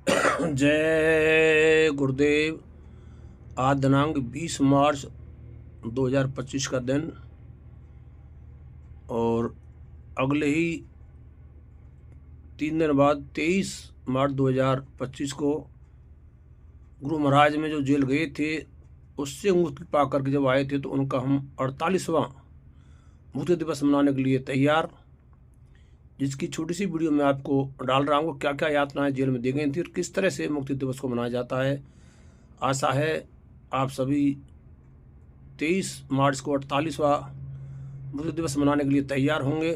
जय गुरुदेव। आज दिनांक 20 मार्च 2025 का दिन और अगले ही 3 दिन बाद 23 मार्च 2025 को गुरु महाराज में जो जेल गए थे उससे मुक्ति पा करके जब आए थे तो उनका हम 48वां मुक्ति दिवस मनाने के लिए तैयार, जिसकी छोटी सी वीडियो मैं आपको डाल रहा हूँ। क्या क्या यातनाएं जेल में दी गई थी और किस तरह से मुक्ति दिवस को मनाया जाता है। आशा है आप सभी 23 मार्च को 48वां मुक्ति दिवस मनाने के लिए तैयार होंगे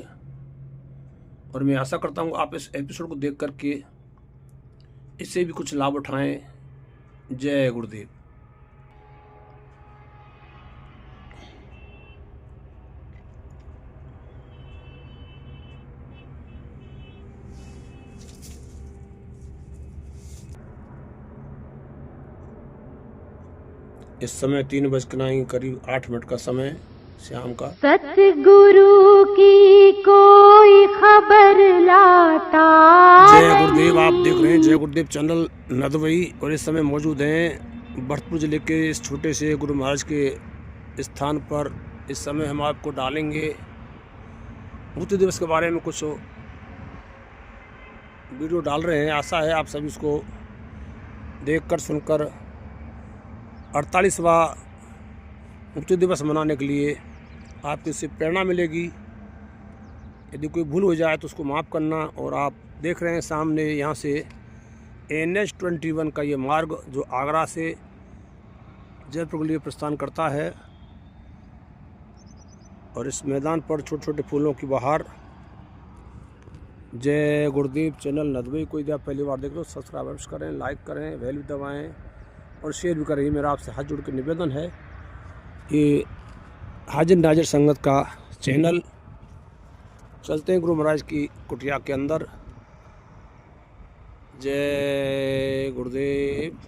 और मैं आशा करता हूँ आप इस एपिसोड को देख करके इससे भी कुछ लाभ उठाएं। जय गुरुदेव। इस समय 3:09 करीब 8 मिनट का समय शाम का। सतगुरु की कोई खबर लाता। जय गुरुदेव। आप देख रहे हैं जय गुरुदेव चैनल नदवई और इस समय मौजूद हैं भरतपुर जिले के इस छोटे से गुरु महाराज के स्थान पर। इस समय हम आपको डालेंगे मुक्ति दिवस के बारे में कुछ वीडियो डाल रहे हैं। आशा है आप सभी इसको देखकर सुनकर 48वां मुक्ति दिवस मनाने के लिए आपको इससे प्रेरणा मिलेगी। यदि कोई भूल हो जाए तो उसको माफ़ करना। और आप देख रहे हैं सामने यहाँ से NH-21 का ये मार्ग जो आगरा से जयपुर के लिए प्रस्थान करता है और इस मैदान पर छोटे छोटे फूलों की बहार। जय गुरुदेव चैनल नदवई। कोई यदि आप पहली बार देख रहे हो सब्सक्राइब करें, लाइक करें, बेल भी दबाएँ और शेयर भी करें। ये मेरा आपसे हाथ जोड़ के निवेदन है। ये हाजिर नाजिर संगत का चैनल। चलते हैं गुरु महाराज की कुटिया के अंदर। जय गुरुदेव।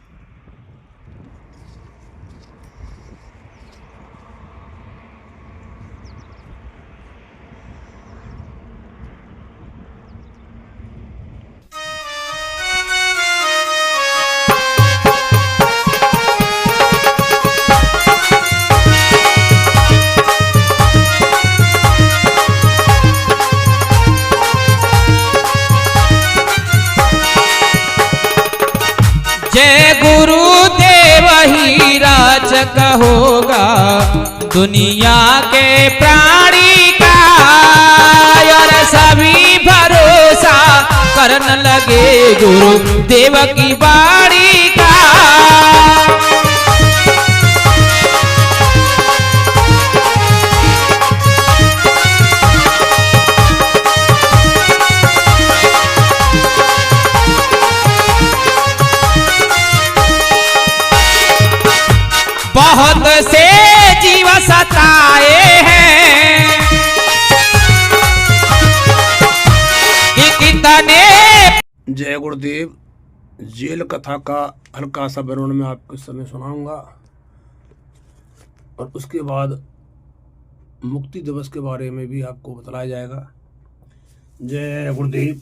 जय गुरुदेव ही राजक होगा दुनिया के प्राणी का, और सभी भरोसा करने लगे गुरुदेव की बाणी का। बहुत से जीव सताए हैं कि कितने। जय गुरुदेव। जेल कथा का हल्का सा वर्णन मैं आपको इस समय सुनाऊंगा और उसके बाद मुक्ति दिवस के बारे में भी आपको बताया जाएगा। जय गुरुदेव।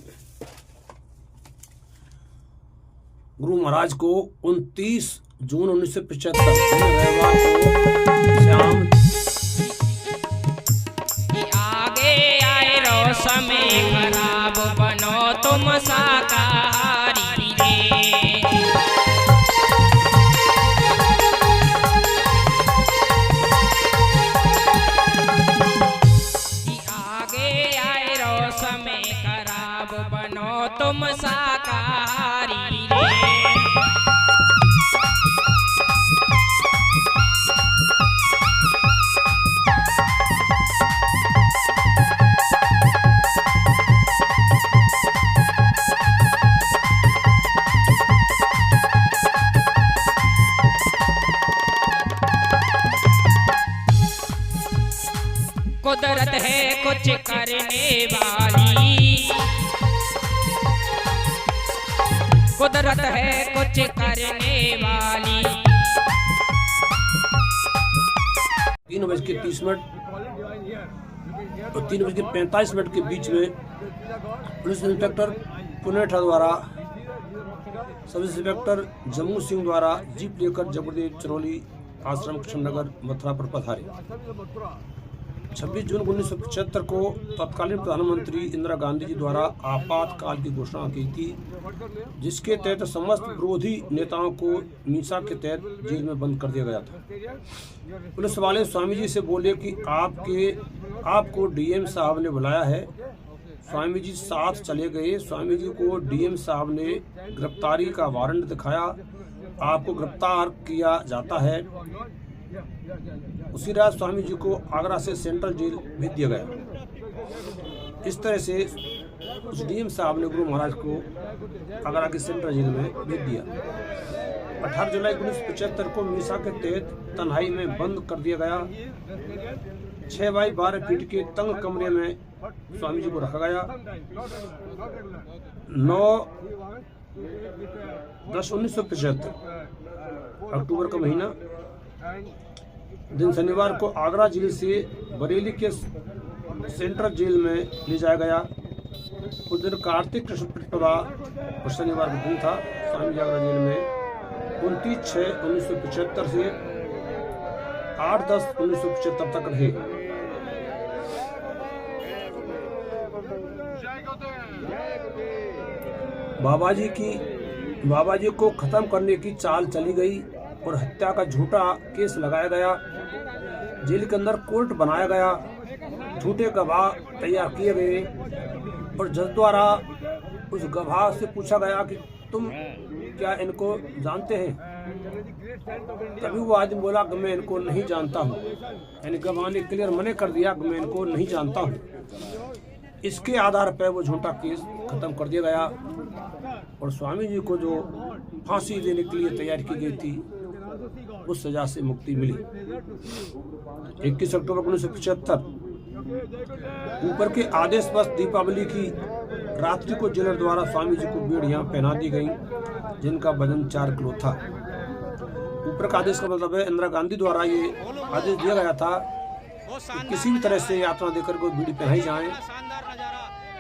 गुरु महाराज को 29 जून 1975 रविवार को शाम आगे आए रो समय खराब बनो तुम शाकाहारी रे। आगे आए रो समय खराब बनो तुम शाकाहारी रे। कुदरत है कुछ करने वाली, कुदरत है कुछ करने वाली। 3:30 और 3:45 के बीच में पुलिस इंस्पेक्टर पुनेठा द्वारा सब इंस्पेक्टर जम्मू सिंह द्वारा जीप लेकर जबरदेव चरौली आश्रम कृष्णनगर मथुरा पर पधारे। 26 जून 1975 को तत्कालीन प्रधानमंत्री इंदिरा गांधी जी द्वारा आपातकाल की घोषणा की थी, जिसके तहत समस्त विरोधी नेताओं को मीसा के तहत जेल में बंद कर दिया गया था। पुलिस वाले स्वामी जी से बोले कि आपको डीएम साहब ने बुलाया है। स्वामी जी साथ चले गए। स्वामी जी को डीएम साहब ने गिरफ्तारी का वारंट दिखाया। आपको गिरफ्तार किया जाता है। उसी रात स्वामी जी को आगरा से सेंट्रल जेल भेज दिया गया। इस तरह से उस डीएम साहब ने गुरु महाराज को आगरा के सेंट्रल जेल में भेज दिया। 18 जुलाई 1975 को मीसा के तहत तन्हाई में बंद कर दिया गया। 6 बाई 12 फीट के तंग कमरे में स्वामी जी को रखा गया। 9/10/1975 अक्टूबर का महीना दिन शनिवार को आगरा जेल से बरेली के सेंट्रल जेल में ले जाया गया। उस दिन कार्तिक कृष्ण प्रतिपदा और शनिवार का दिन था। स्वामी जी आगरा जेल में 29/6/1975 से 8/10/1975 तक रहे। बाबा जी को खत्म करने की चाल चली गई और हत्या का झूठा केस लगाया गया। जेल के अंदर कोर्ट बनाया गया। झूठे गवाह तैयार किए गए और जज द्वारा उस गवाह से पूछा गया कि तुम क्या इनको जानते हैं? तभी वो आदमी बोला कि मैं इनको नहीं जानता हूँ। यानी गवाह ने क्लियर मने कर दिया कि मैं इनको नहीं जानता हूँ। इसके आधार पर वो झूठा केस खत्म कर दिया गया और स्वामी जी को जो फांसी देने के लिए तैयार की गई थी उस सजा से मुक्ति मिली। 21 अक्टूबर 1975 ऊपर के आदेश बस दीपावली की रात्रि को जेलर द्वारा स्वामी जी को बेड़ियां पहना दी गईं, जिनका वजन 4 किलो था। ऊपर का आदेश का मतलब है इंदिरा गांधी द्वारा ये आदेश दिया गया था कि किसी भी तरह से यात्रा देकर कोई बीड़ी पहनाई जाए।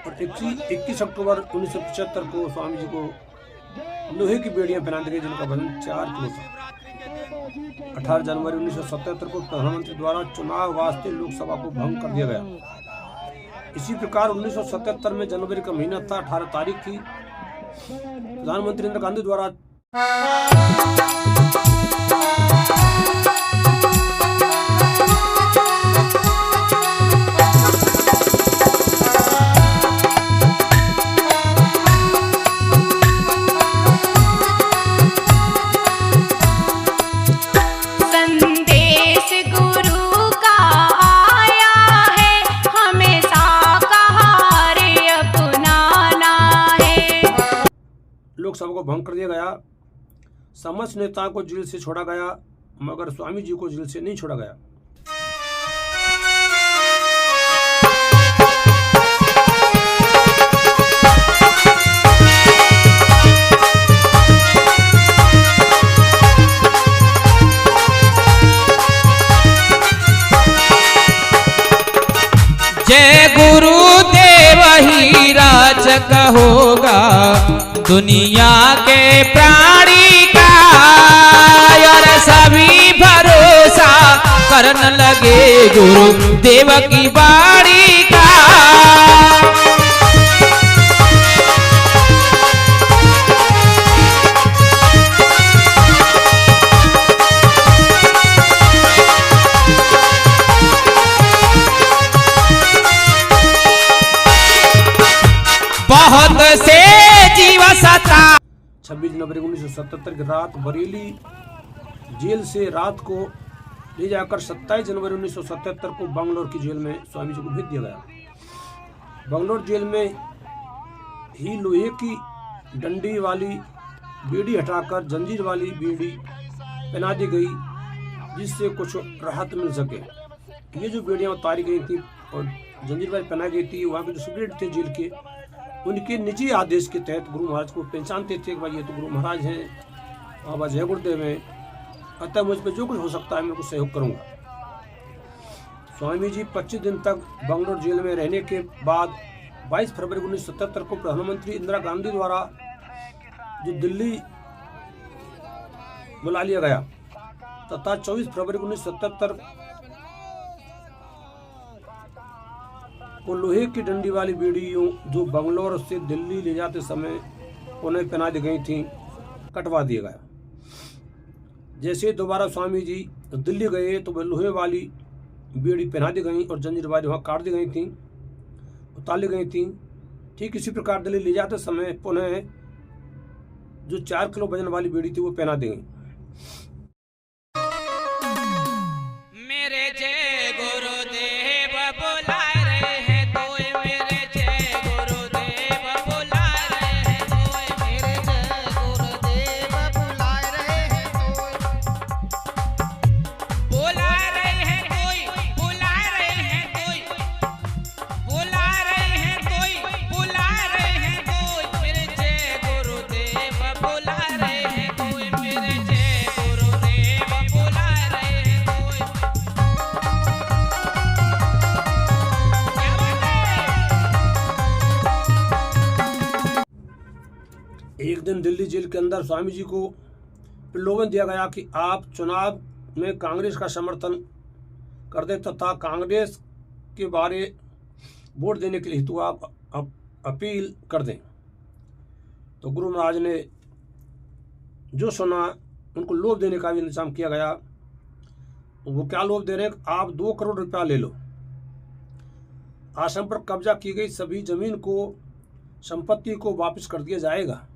और 21 अक्टूबर 1975 को स्वामी जी को लोहे की बेड़ियां पहना दी गई, जिनका वजन 4 किलो था। 18 जनवरी 1977 को प्रधानमंत्री द्वारा चुनाव वास्ते लोकसभा को भंग कर दिया गया। इसी प्रकार 1977 में जनवरी का महीना था, 18 तारीख थी। प्रधानमंत्री इंदिरा गांधी द्वारा लोकसभा को भंग कर दिया गया। समस्त नेताओं को जेल से छोड़ा गया, मगर स्वामी जी को जेल से नहीं छोड़ा गया। जय गुरुदेव ही राजक होगा दुनिया के प्राणी का, और सभी भरोसा करने लगे गुरुदेव की बाणी का। बहुत से जीव सता 26 जनवरी 1977 की रात बरेली जेल से रात को ले जाकर 27 जनवरी 1977 को बंगलौर की जेल में स्वामी जी को भेज दिया गया। बंगलौर जेल में ही लोहे की डंडी वाली बेड़ी हटाकर जंजीर वाली बेड़ी पहना दी गई, जिससे कुछ राहत मिल सके। ये जो बेड़ियां उतारी गई थी और जंजीर वाली पहनाई गई थी, वहाँ के जो सिक्योरिटी थे जेल के, उनके निजी आदेश के तहत गुरु महाराज को पहचानते थे कि भाई ये तो गुरु महाराज हैं, बाबा जय गुरुदेव हैं, अतः मुझ पर जो कुछ हो सकता है मैं कुछ सहयोग करूंगा। स्वामी जी 25 दिन तक बंगलौर जेल में रहने के बाद 22 फरवरी 1977 को प्रधानमंत्री इंदिरा गांधी द्वारा जो दिल्ली बुला लिया गया तथा 24 फरवरी 1977 को लोहे की डंडी वाली बीड़ियों जो बंगलौर से दिल्ली ले जाते समय उन्हें पहना दी गई थी कटवा दिया गया। जैसे दोबारा स्वामी जी दिल्ली गए तो वह लोहे वाली बीड़ी पहना दी गई और जंजीर वाली वहाँ काट दी गई थी, उतार ली गई थी। ठीक इसी प्रकार दिल्ली ले जाते समय पुनः जो 4 किलो वजन वाली बीड़ी थी वो पहना दी गई। मेरे जय गुरुदेव बुला रहे हैं कोई, मेरे जय गुरुदेव बुला रहे हैं कोई, मेरे जय गुरुदेव बुला रहे हैं कोई, बुला रहे हैं कोई, बुला रहे हैं कोई, बुला रहे हैं कोई, बुला रहे हैं कोई, मेरे जय गुरुदेव बुला रहे हैं कोई, मेरे जय गुरुदेव बुला रहे हैं कोई। एक दिन दिल्ली जेल के अंदर स्वामी जी को प्रलोभन दिया गया कि आप चुनाव में कांग्रेस का समर्थन कर दें तथा कांग्रेस के बारे वोट देने के लिए हेतु आप अपील कर दें। तो गुरु महाराज ने जो सुना उनको लोभ देने का भी इंतजाम किया गया। वो क्या लोभ दे रहे हैं? आप 2 करोड़ रुपया ले लो, आश्रम पर कब्जा की गई सभी जमीन को, संपत्ति को वापस कर दिया जाएगा।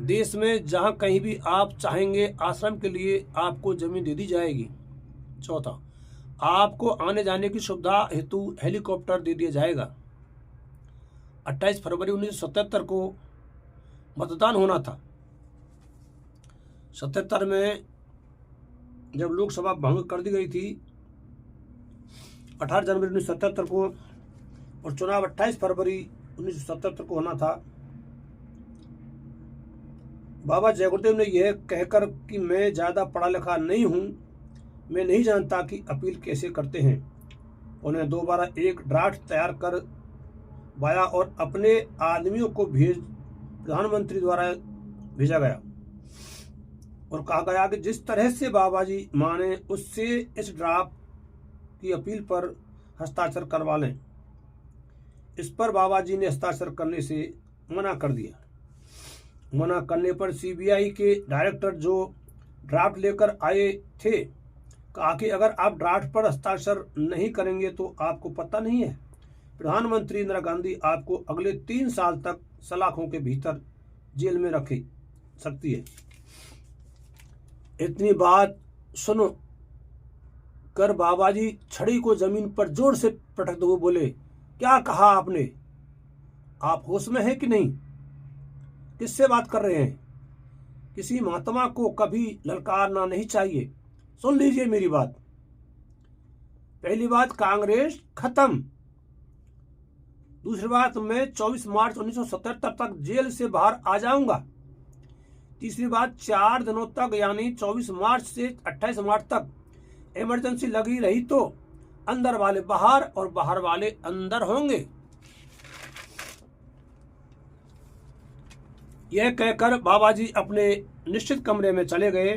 देश में जहां कहीं भी आप चाहेंगे आश्रम के लिए आपको जमीन दे दी जाएगी। चौथा, आपको आने जाने की सुविधा हेतु हेलीकॉप्टर दे दिया जाएगा। 28 फरवरी 1977 को मतदान होना था। 77 में जब लोकसभा भंग कर दी गई थी 18 जनवरी 1977 को, और चुनाव 28 फरवरी 1977 को होना था। बाबा जय गुरुदेव ने यह कहकर कि मैं ज़्यादा पढ़ा लिखा नहीं हूँ, मैं नहीं जानता कि अपील कैसे करते हैं, उन्हें दोबारा एक ड्राफ्ट तैयार कर वाया और अपने आदमियों को प्रधानमंत्री द्वारा भेजा गया और कहा गया कि जिस तरह से बाबा जी माने उससे इस ड्राफ्ट की अपील पर हस्ताक्षर करवा लें। इस पर बाबा जी ने हस्ताक्षर करने से मना कर दिया। मना करने पर सीबीआई के डायरेक्टर जो ड्राफ्ट लेकर आए थे कहा कि अगर आप ड्राफ्ट पर हस्ताक्षर नहीं करेंगे तो आपको पता नहीं है, प्रधानमंत्री इंदिरा गांधी आपको अगले 3 साल तक सलाखों के भीतर जेल में रख सकती है। इतनी बात सुनो कर बाबा जी छड़ी को जमीन पर जोर से पटकते हुए बोले, क्या कहा आपने? आप होश में हैं कि नहीं? किससे बात कर रहे हैं? किसी महात्मा को कभी ललकारना नहीं चाहिए। सुन लीजिए मेरी बात। पहली बात, कांग्रेस खत्म। दूसरी बात, मैं 24 मार्च 1977 तक जेल से बाहर आ जाऊंगा। तीसरी बात, 4 दिनों तक यानी 24 मार्च से 28 मार्च तक इमरजेंसी लगी रही तो अंदर वाले बाहर और बाहर वाले अंदर होंगे। यह कहकर बाबा जी अपने निश्चित कमरे में चले गए।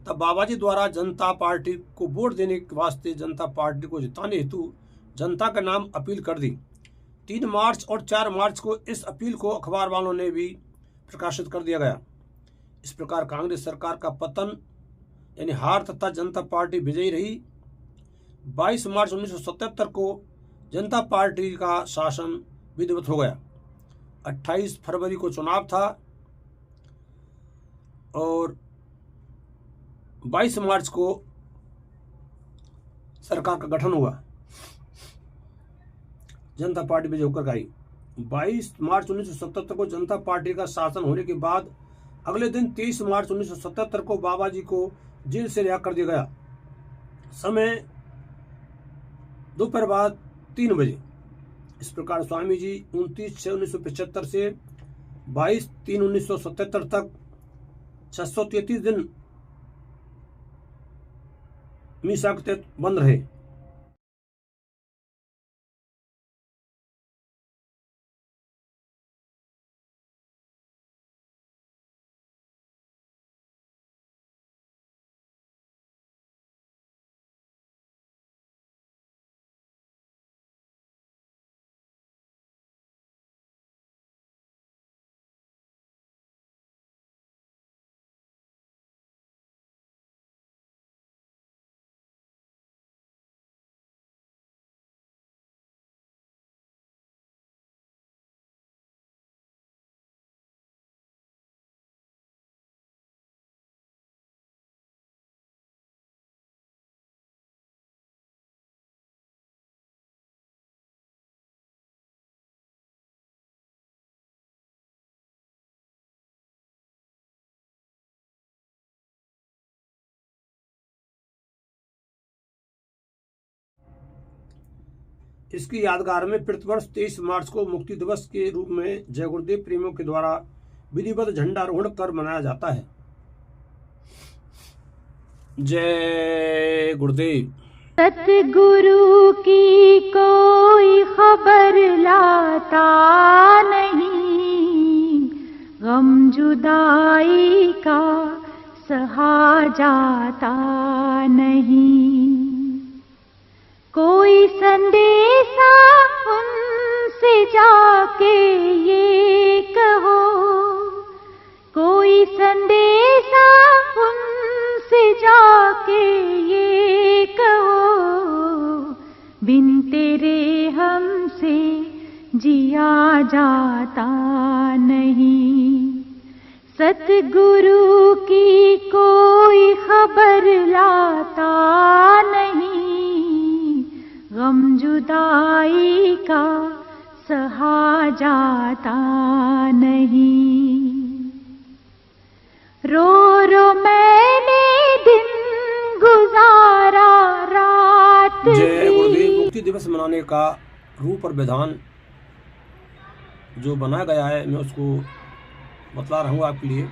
तब बाबा जी द्वारा जनता पार्टी को वोट देने के वास्ते जनता पार्टी को जिताने हेतु जनता का नाम अपील कर दी। 3 मार्च और 4 मार्च को इस अपील को अखबार वालों ने भी प्रकाशित कर दिया गया। इस प्रकार कांग्रेस सरकार का पतन यानी हार तथा जनता पार्टी विजयी रही। 22 मार्च 1977 को जनता पार्टी का शासन विधिवत हो गया। 28 फरवरी को चुनाव था और 22 मार्च को सरकार का गठन हुआ। जनता पार्टी विजय होकर आई। 22 मार्च 1977 को जनता पार्टी का शासन होने के बाद अगले दिन 23 मार्च 1977 को बाबा जी को जेल से रिहा कर दिया गया। समय दोपहर बाद 3 बजे। इस प्रकार स्वामी जी 29/6/1975 से 22/3/1977 तक 633 दिन मीसा के तहत बंद रहे। इसकी यादगार में प्रतिवर्ष 23 मार्च को मुक्ति दिवस के रूप में जय गुरुदेव प्रेमियों के द्वारा विधिवत झंडारोहण कर मनाया जाता है। जय गुरुदेव। सतगुरु की कोई खबर लाता नहीं, गम जुदाई का सहा जाता नहीं। कोई संदेशा उनसे जाके ये कहो, कोई संदेशा उनसे जाके ये कहो, बिन तेरे हमसे जिया जाता नहीं। सतगुरु की कोई खबर लाता नहीं, गम जुदाई का सहा जाता नहीं। रो रो मैंने दिन गुजारा रात जय गुरुदेव। मुक्ति दिवस मनाने का रूप और विधान जो बनाया गया है मैं उसको बतला रहा हूँ आपके लिए।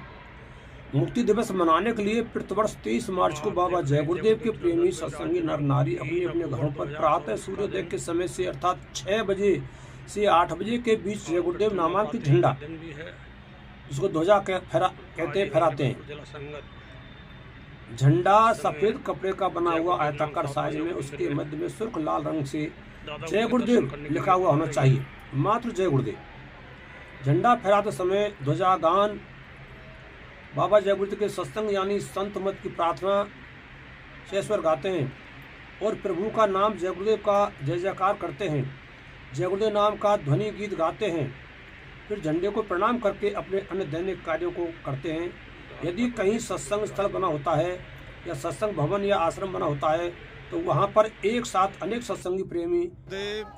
मुक्ति दिवस मनाने के लिए प्रतिवर्ष 23 मार्च को बाबा जय गुरुदेव के प्रेमी सत्संगी नर नारी अपने अपने घरों पर प्रातः सूर्योदय के समय से अर्थात 6 बजे से 8 बजे के बीच जय गुरुदेव नामांकित झंडा, जिसको ध्वजा कहते हैं, फहराते हैं। झंडा सफेद कपड़े का बना हुआ आयताकार साइज में, उसके मध्य में सुर्ख लाल रंग से जय गुरुदेव लिखा हुआ होना चाहिए, मात्र जय गुरुदेव। झंडा फहराते समय ध्वजागान बाबा जय गुरुदेव के सत्संग यानी संत मत की प्रार्थना से स्वर गाते हैं और प्रभु का नाम जय गुरुदेव का जय जयकार करते हैं। जय गुरुदेव नाम का ध्वनि गीत गाते हैं, फिर झंडे को प्रणाम करके अपने अन्य दैनिक कार्यों को करते हैं। यदि कहीं सत्संग स्थल बना होता है या सत्संग भवन या आश्रम बना होता है तो वहाँ पर एक साथ अनेक सत्संगी प्रेमी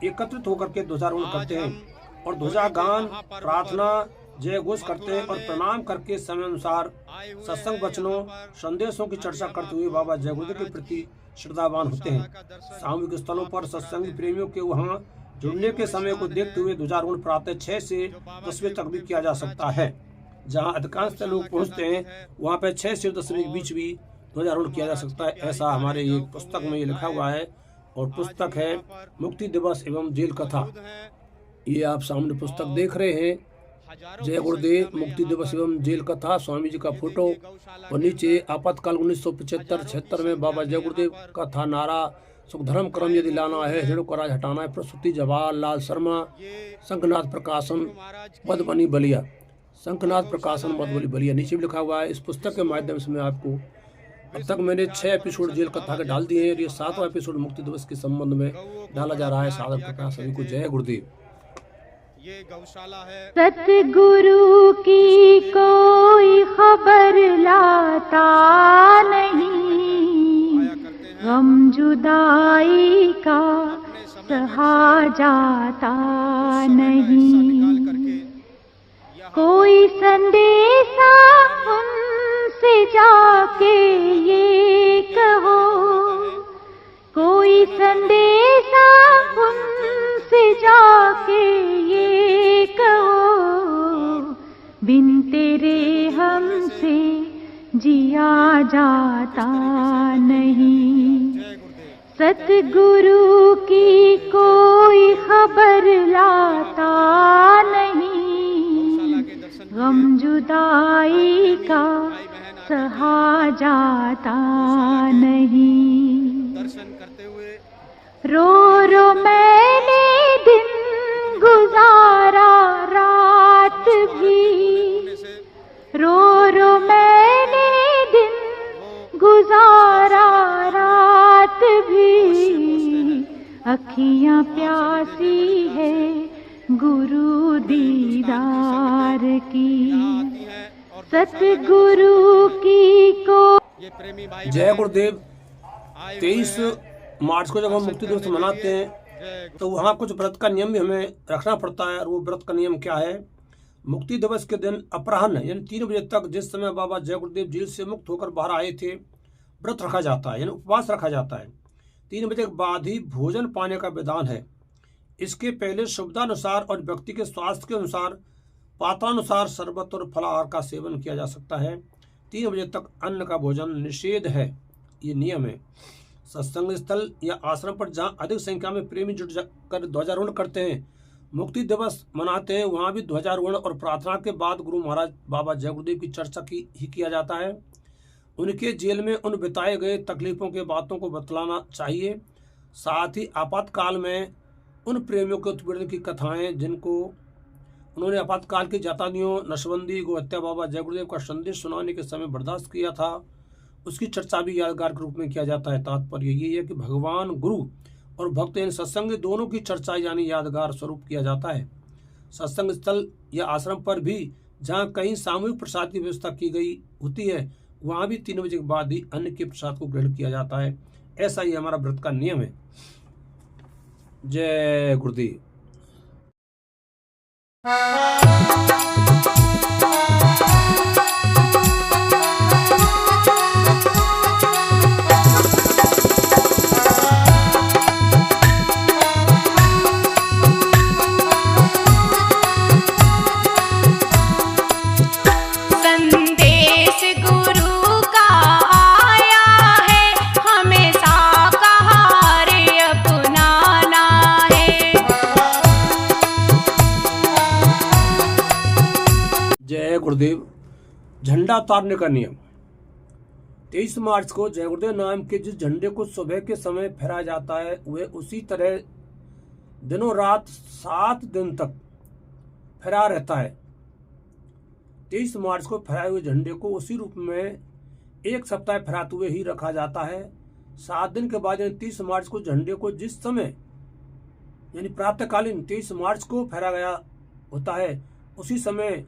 एकत्रित होकर के ध्वजारोहण करते हैं और ध्वजागान, प्रार्थना, जय घोष करते हैं और प्रणाम करके समय अनुसार सत्संग वचनों, संदेशों की चर्चा करते हुए बाबा जय गुरुदेव के प्रति श्रद्धावान होते हैं। सामूहिक स्थलों पर सत्संगी प्रेमियों के वहाँ जुड़ने के समय को देखते हुए ध्वजारोहण प्रातः 6 से 10 बजे तक भी किया जा सकता है। जहाँ अधिकांश लोग पहुँचते हैं वहाँ पे 6 से 10 बजे के बीच भी ध्वजारोहण किया जा सकता है, ऐसा हमारे ये पुस्तक में ये लिखा हुआ है। और पुस्तक है मुक्ति दिवस एवं जेल कथा। ये आप सामने पुस्तक देख रहे हैं, जय गुरुदेव मुक्ति दिवस एवं जेल कथा, स्वामी जी का फोटो और नीचे आपातकाल 1975-76 में बाबा जय गुरुदेव का था नारा, सुख धर्म कर्म यदि लाना है, हिरणों का राज हटाना है। प्रस्तुति जवाहरलाल शर्मा, शंखनाथ प्रकाशन, मधुबनी बलिया। शंखनाथ प्रकाशन, मधुबनी बलिया नीचे भी लिखा हुआ है। इस पुस्तक के माध्यम से मैं आपको अब तक मैंने 6 एपिसोड जेल कथा के डाल दिए हैं और ये 7वां एपिसोड मुक्ति दिवस के संबंध में डाला जा रहा है। सादर प्रकाश सभी को जय गुरुदेव। ये गौशाला है। सतगुरु की कोई खबर लाता नहीं, गम जुदाई का सहा जाता नहीं। कोई संदेशा उनसे जाके ये कहो, कोई संदेशा उनसे जाके ये कहो, बिन तेरे हमसे जिया जाता नहीं। सतगुरु की कोई खबर लाता नहीं, गम जुदाई का सहा जाता नहीं। दर्शन करते हुए रो रो मैंने दिन गुजारा रात भी, रो रो मैंने दिन गुजारा रात भी। अखियां प्यासी है गुरु दीदार की, सतगुरु की को। जय गुरुदेव। 23 मार्च को जब हम मुक्ति दिवस मनाते हैं तो वहाँ कुछ व्रत का नियम भी हमें रखना पड़ता है। और वो व्रत का नियम क्या है? मुक्ति दिवस के दिन अपराह्न यानी 3 बजे तक, जिस समय बाबा जय गुरुदेव जेल से मुक्त होकर बाहर आए थे, व्रत रखा जाता है यानी उपवास रखा जाता है। 3 बजे के बाद ही भोजन पाने का विधान है। इसके पहले सुविधानुसार और व्यक्ति के स्वास्थ्य के अनुसार पात्रानुसार शरबत और फलाहार का सेवन किया जा सकता है। 3 बजे तक अन्न का भोजन निषेध है, ये नियम है। सत्संग स्थल या आश्रम पर जहाँ अधिक संख्या में प्रेमी जुट कर ध्वजारोहण करते हैं, मुक्ति दिवस मनाते हैं, वहाँ भी ध्वजारोहण और प्रार्थना के बाद गुरु महाराज बाबा जय गुरुदेव की चर्चा ही किया जाता है। उनके जेल में उन बिताए गए तकलीफों के बातों को बतलाना चाहिए। साथ ही आपातकाल में उन प्रेमियों के उत्पीड़न की कथाएं जिनको उन्होंने आपातकाल की जातानियों, नशबंदी, गोहत्या बाबा जय गुरुदेव का संदेश सुनाने के समय बर्दाश्त किया था, उसकी चर्चा भी यादगार के रूप में किया जाता है। तात्पर्य यही है कि भगवान, गुरु और भक्त यानी सत्संग दोनों की चर्चा यानी यादगार स्वरूप किया जाता है। सत्संग स्थल या आश्रम पर भी जहाँ कहीं सामूहिक प्रसाद की व्यवस्था की गई होती है, वहाँ भी 3 बजे के बाद ही अन्न के प्रसाद को ग्रहण किया जाता है। ऐसा ही हमारा व्रत का नियम है। जय गुरुदेव। संदेश गुरु का आया है, हमें शाकाहार अपनाना है। जय गुरुदेव। झंडा उतारने का नियम। 23 मार्च को जय गुरुदेव नाम के जिस झंडे को सुबह के समय फहराया जाता है, वह उसी तरह दिनों रात 7 दिन तक फहरा रहता है। 23 मार्च को फहराए हुए झंडे को उसी रूप में 1 सप्ताह फहराते हुए ही रखा जाता है। 7 दिन के बाद यानी 30 मार्च को झंडे को जिस समय यानी प्रातःकालीन 23 मार्च को फहरा गया होता है, उसी समय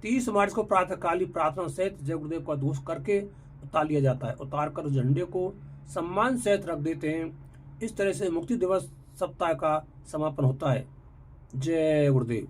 30 मार्च को प्रातःकालीन प्रार्थना सहित जय गुरुदेव का दोष करके उतार लिया जाता है। उतार कर झंडे को सम्मान सहित रख देते हैं। इस तरह से मुक्ति दिवस सप्ताह का समापन होता है। जय गुरुदेव।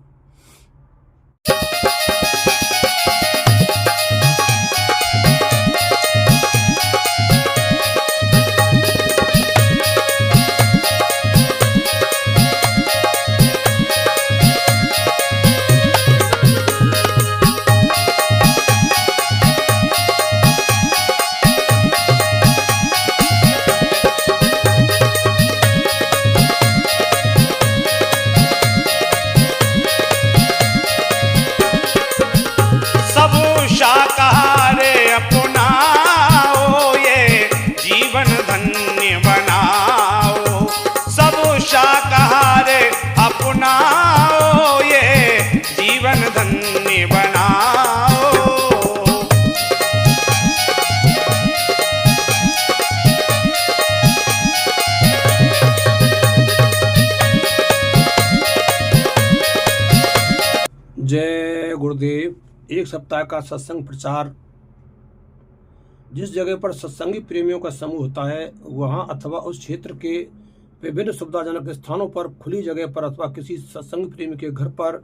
शाकाहार अपनाओ, ये जीवन धन्य बनाओ। सब शाकाहार अपनाओ, ये जीवन धन्य बनाओ। जय गुरुदेव। 1 सप्ताह का सत्संग प्रचार। जिस जगह पर सत्संगी प्रेमियों का समूह होता है, वहां अथवा उस क्षेत्र के विभिन्न सुविधाजनक स्थानों पर, खुली जगह पर अथवा किसी सत्संगी प्रेमी के घर पर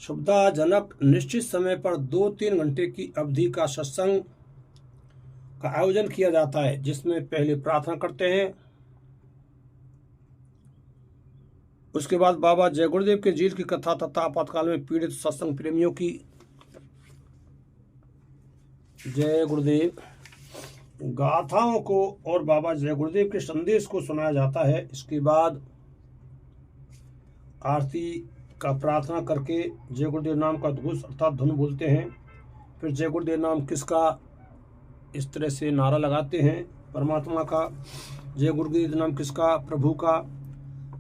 सुविधाजनक निश्चित समय पर 2-3 घंटे की अवधि का सत्संग का आयोजन किया जाता है, जिसमें पहले प्रार्थना करते हैं, उसके बाद बाबा जय गुरुदेव के जेल की कथा तथा आपातकाल में पीड़ित सत्संग प्रेमियों की जय गुरुदेव गाथाओं को और बाबा जय गुरुदेव के संदेश को सुनाया जाता है। इसके बाद आरती का प्रार्थना करके जय गुरुदेव नाम का घोष अर्थात धुन बोलते हैं। फिर जय गुरुदेव नाम किसका इस तरह से नारा लगाते हैं, परमात्मा का। जय गुरुदेव नाम किसका, प्रभु का।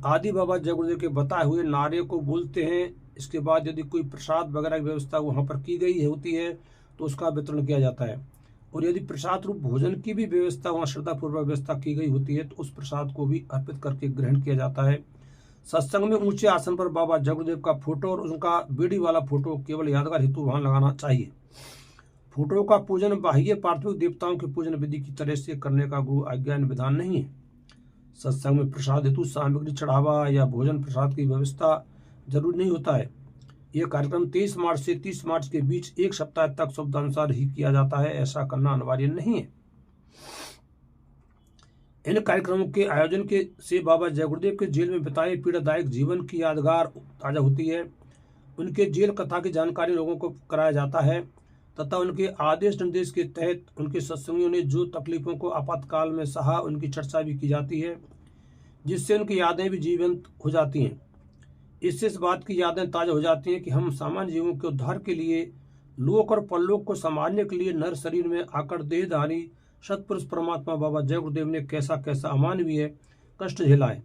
आदि बाबा जय गुरुदेव के बताए हुए नारे को बोलते हैं। इसके बाद यदि कोई प्रसाद वगैरह की व्यवस्था वहाँ पर की गई होती है तो उसका वितरण किया जाता है, और यदि प्रसाद रूप भोजन की भी व्यवस्था वहाँ श्रद्धापूर्वक व्यवस्था की गई होती है तो उस प्रसाद को भी अर्पित करके ग्रहण किया जाता है। सत्संग में ऊंचे आसन पर बाबा जय गुरुदेव का फोटो और उनका बीड़ी वाला फोटो केवल यादगार हेतु वहाँ लगाना चाहिए। फोटो का पूजन बाह्य पार्थिव देवताओं के पूजन विधि की तरह से करने का गुरु आज्ञा विधान नहीं है। सत्संग में प्रसाद हेतु सामग्री चढ़ावा या भोजन प्रसाद की व्यवस्था जरूरी नहीं होता है। यह कार्यक्रम 23 मार्च से 30 मार्च के बीच 1 सप्ताह तक सुविधानुसार ही किया जाता है। ऐसा करना अनिवार्य नहीं है। इन कार्यक्रमों के आयोजन के से बाबा जय गुरुदेव के जेल में बिताए पीड़ादायक जीवन की यादगार ताज़ा होती है। उनके जेल कथा की जानकारी लोगों को कराया जाता है तथा उनके आदेश निर्देश के तहत उनके सत्संगियों ने जो तकलीफों को आपातकाल में सहा उनकी चर्चा भी की जाती है, जिससे उनकी यादें भी जीवंत हो जाती हैं। इससे इस बात की यादें ताज़ा हो जाती हैं कि हम सामान्य जीवों के उद्धार के लिए लोक और परलोक को संभालने के लिए नर शरीर में आकर देहधारी सतपुरुष परमात्मा बाबा जय गुरुदेव ने कैसा कैसा अमानवीय कष्ट झेला है।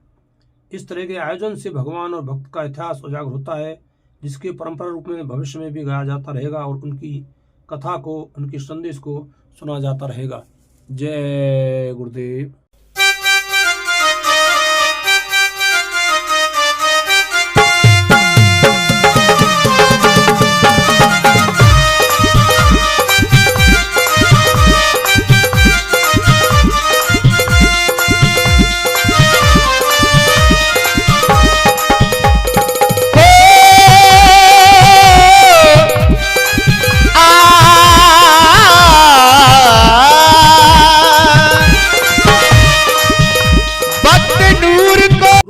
इस तरह के आयोजन से भगवान और भक्त का इतिहास उजागर होता है, जिसके परंपरा रूप में भविष्य में भी गाया जाता रहेगा और उनकी कथा को, उनके संदेश को सुना जाता रहेगा। जय गुरुदेव।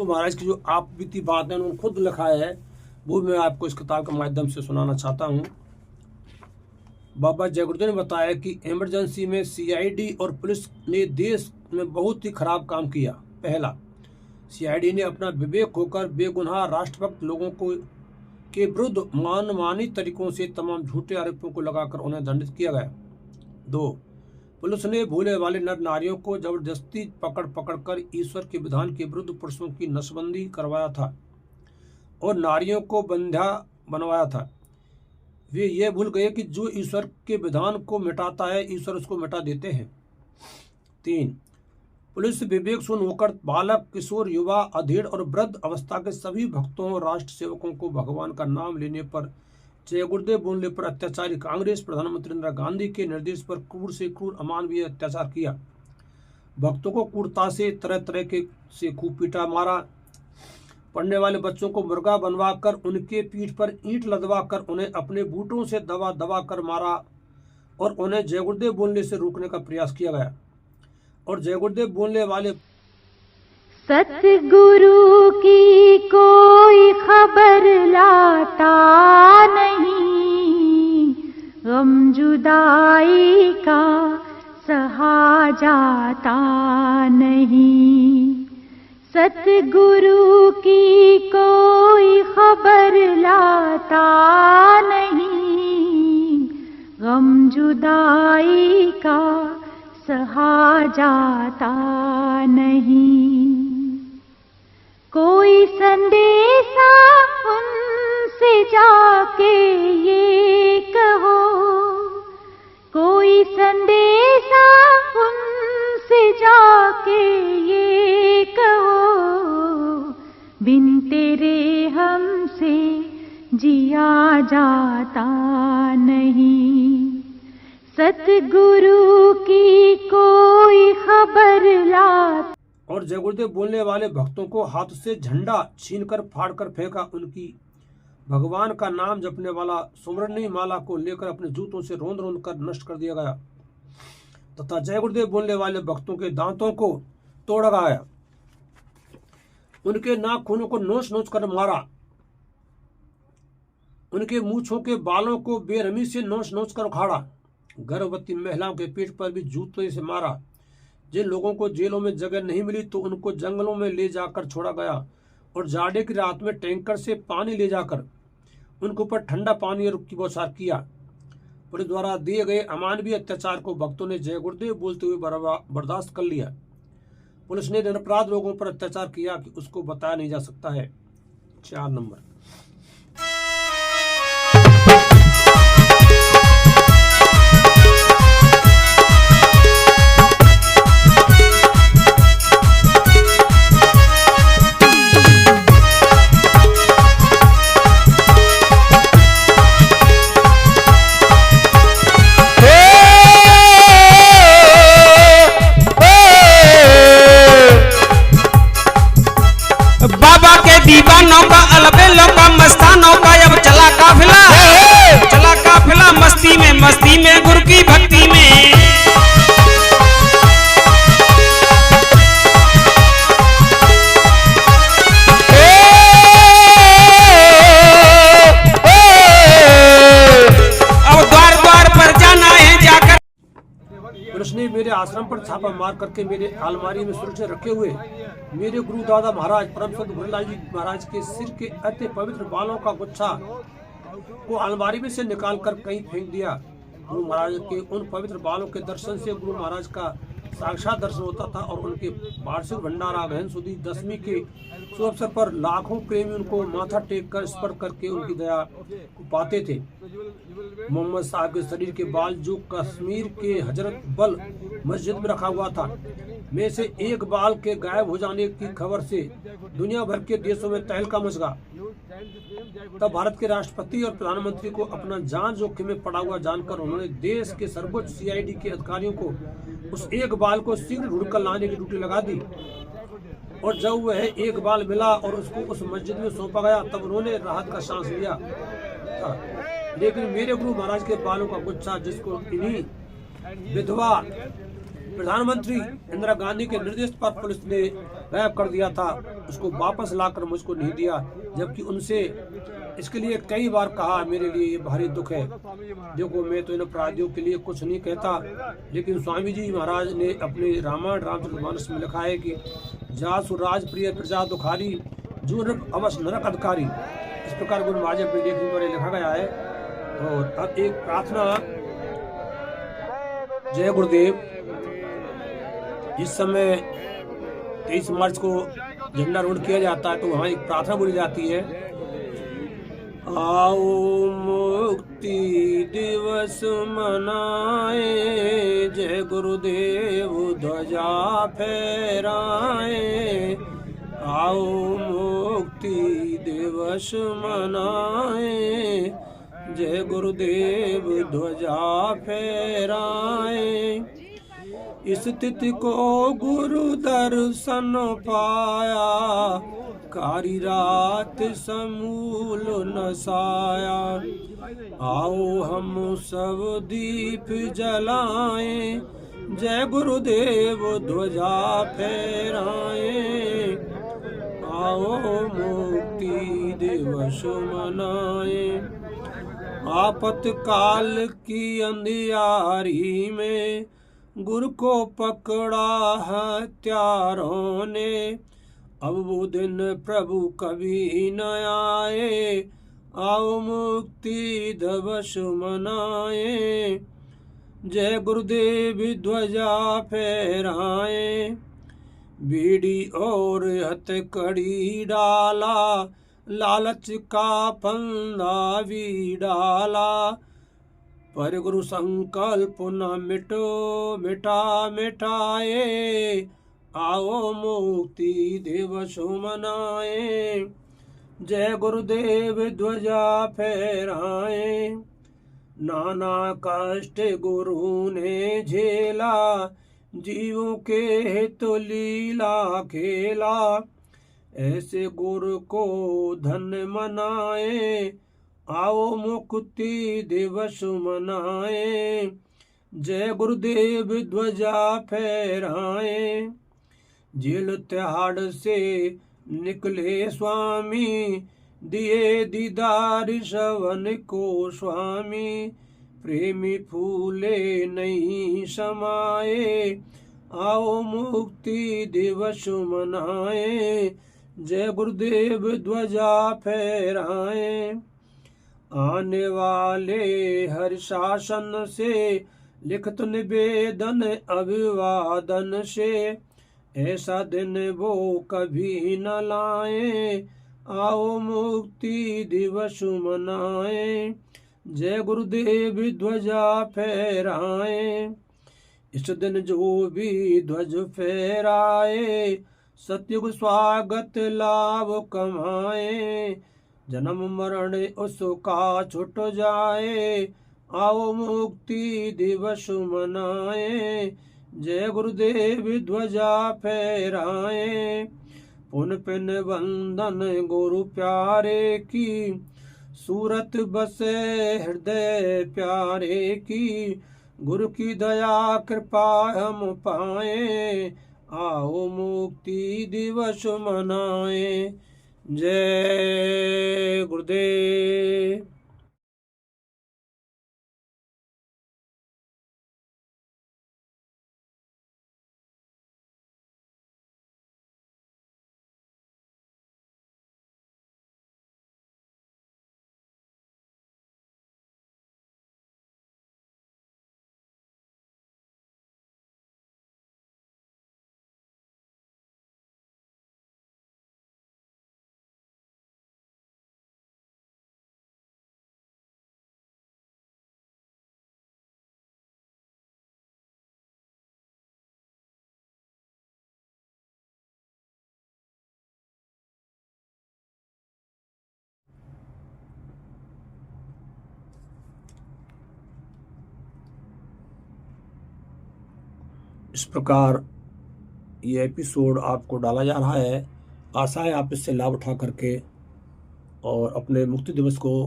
महाराज की जो आप बीती बातें उन्होंने खुद लिखा है वो मैं आपको इस किताब के माध्यम से सुनाना चाहता हूँ। बाबा जय गुरुदेव ने बताया कि इमरजेंसी में सीआईडी और पुलिस ने देश में बहुत ही खराब काम किया। पहला, सीआईडी ने अपना विवेक होकर बेगुनाह राष्ट्रभक्त लोगों को के विरुद्ध मनमानी तरीकों से तमाम झूठे आरोपों को लगाकर उन्हें दंडित किया गया। 2, पुलिस ने भोले वाले नर नारियों को जबरदस्ती पकड़ कर ईश्वर के विधान के विरुद्ध पुरुषों की नसबंदी करवाया था और नारियों को बंध्या बनवाया था। वे ये भूल गए कि जो ईश्वर के विधान को मिटाता है ईश्वर उसको मिटा देते हैं। 3, पुलिस विवेक शून्य होकर बालक, किशोर, युवा, अधेड़ और वृद्ध अवस्था के सभी भक्तों और राष्ट्र सेवकों को भगवान का नाम लेने पर, जय गुरुदेव बोलने पर अत्याचारी कांग्रेस प्रधानमंत्री इंदिरा गांधी के निर्देश पर क्रूर से क्रूर अमानवीय अत्याचार किया। भक्तों को क्रूरता से तरह तरह के से खूब पीटा, मारा। पढ़ने वाले बच्चों को मुर्गा बनवा कर उनके पीठ पर ईंट लदवा कर उन्हें अपने बूटों से दबा दबा कर मारा और उन्हें जय गुरुदेव बोलने से रोकने का प्रयास किया गया। और जय गुरुदेव बोलने वाले सतगुरु की कोई खबर लाता नहीं, गम जुदाई का सहा जाता नहीं। सतगुरु की कोई खबर लाता नहीं, गम जुदाई का सहा जाता नहीं। कोई संदेशा उनसे जाके ये कहो, कोई संदेशा उनसे जाके ये कहो, बिन तेरे हमसे जिया जाता नहीं। सतगुरु की कोई खबर ला। और जय गुरुदेव बोलने वाले भक्तों को हाथ से झंडा छीनकर फाड़कर फेंका। उनकी भगवान का नाम जपने वाला सुमरनी माला को लेकर अपने जूतों से रोंद रोंद कर नष्ट कर दिया गया तथा जय गुरुदेव बोलने वाले भक्तों के दांतों को तोड़ा गया। उनके नाखूनों को नोच नोच कर मारा। उनके मूंछों के बालों को बेरहमी से नोच नोच कर उखाड़ा। गर्भवती महिलाओं के पेट पर भी जूते से मारा। जिन लोगों को जेलों में जगह नहीं मिली तो उनको जंगलों में ले जाकर छोड़ा गया और जाड़े की रात में टैंकर से पानी ले जाकर उनके ऊपर ठंडा पानी और की बौछार किया। पुलिस द्वारा दिए गए अमानवीय अत्याचार को भक्तों ने जय गुरुदेव बोलते हुए बर्दाश्त कर लिया। पुलिस ने निरपराध लोगों पर अत्याचार किया कि उसको बताया नहीं जा सकता है। 4 नंबर, दीवानों का अलबेलों का मस्तानों का अब चला काफिला मस्ती में गुरु की भक्ति में। आश्रम पर छापा मार करके मेरे अलमारी में सुरक्षित रखे हुए मेरे गुरु दादा महाराज परम संत गुरुलाल जी महाराज के सिर के अति पवित्र बालों का गुच्छा को अलमारी में से निकाल कर कहीं फेंक दिया। गुरु महाराज के उन पवित्र बालों के दर्शन से गुरु महाराज का साक्षात दर्शन होता था और उनके वार्षिक भंडारा बहन सुधी दशमी के शुभ अवसर पर लाखों प्रेमी उनको माथा टेक कर स्पर्श करके उनकी दया को पाते थे। मोहम्मद साहब के शरीर के बाल जो कश्मीर के हजरत बल मस्जिद में रखा हुआ था में से एक बाल के गायब हो जाने की खबर से दुनिया भर के देशों में तहलका मच गया। तब भारत के राष्ट्रपति और प्रधानमंत्री को अपना जान जोखिम में पड़ा हुआ जानकर उन्होंने देश के सर्वोच्च सीआईडी के अधिकारियों को उस एक बाल को शीघ्र ढूंढकर लाने की ड्यूटी लगा दी। और जब वह एक बाल मिला और उसको उस मस्जिद में सौंपा गया तब उन्होंने राहत का सांस लिया था। लेकिन मेरे गुरु महाराज के बालों का गुच्छा जिसको इन्हीं विधवा प्रधानमंत्री इंदिरा गांधी के निर्देश पर पुलिस ने गायब कर दिया था, उसको वापस लाकर मुझको नहीं दिया, जबकि उनसे इसके लिए कई बार कहा। मेरे लिए ये भारी दुख है। देखो मैं तो इन अपराधियों के लिए कुछ नहीं कहता, लेकिन स्वामी जी महाराज ने अपने रामायण रामचरितमानस में लिखा है कि जासु राज प्रिय प्रजा दुखारी जो नरक अवश्य नरक अधिकारी। इस प्रकार गुरु महाराज अपने लेखनी द्वारा लिखा गया है। और अब एक प्रार्थना। जय गुरुदेव। जिस समय 23 मार्च को झंडारोहण किया जाता है तो वहाँ एक प्रार्थना बोली जाती है, आओ मुक्ति दिवस मनाए, जय गुरुदेव ध्वजा फहराए। आओ मुक्ति दिवस मनाए, जय गुरुदेव ध्वजा फहराए। इस तिथि को गुरु दर्शन पाया, कारी रात समूल नसाया। आओ हम सब दीप जलाएं, जय गुरुदेव ध्वजा फहराए। आओ मुक्ति दिवस मनाए। आपतकाल की अंधियारी में गुरु को पकड़ा हत्यारों ने, अब वो दिन प्रभु कभी न आए। आओ मुक्ति दिवस मनाए, जय गुरुदेव ध्वजा फहराए। बीड़ी और हथकड़ी डाला, लालच का फंदा भी डाला, पर गुरु संकल्प न मिटाए। आओ मुक्ति दिवस मनाए, जय गुरुदेव ध्वजा फहराए। नाना कष्ट गुरु ने झेला, जीवों के हित लीला खेला। ऐसे गुरु को धन्य मनाए, आओ मुक्ति दिवस मनाए। जय गुरुदेव ध्वजा फहराए। जेल तिहाड़ से निकले स्वामी, दिए दीदार श्रवण को स्वामी। प्रेमी फूले नहीं समाए, आओ मुक्ति दिवस मनाए। जय गुरुदेव ध्वजा फहराए। आने वाले हर शासन से लिखत निवेदन अभिवादन से, ऐसा दिन वो कभी न लाए। आओ मुक्ति दिवस मनाए, जय गुरुदेव ध्वजा फहराए। इस दिन जो भी ध्वज फहराए, सत्युग स्वागत लाभ कमाए। जन्म मरण उसका छुट जाए, आओ मुक्ति दिवस मनाए। जय गुरुदेव ध्वजा फहराए। पुन पिन वंदन गुरु प्यारे की, सूरत बसे हृदय प्यारे की। गुरु की दया कृपा हम पाए, आओ मुक्ति दिवस मनाए। जय गुरुदेव। इस प्रकार ये एपिसोड आपको डाला जा रहा है। आशा है आप इससे लाभ उठा करके और अपने मुक्ति दिवस को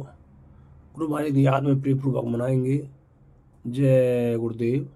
गुरु महाराज की याद में प्रेमपूर्वक मनाएंगे। जय गुरुदेव।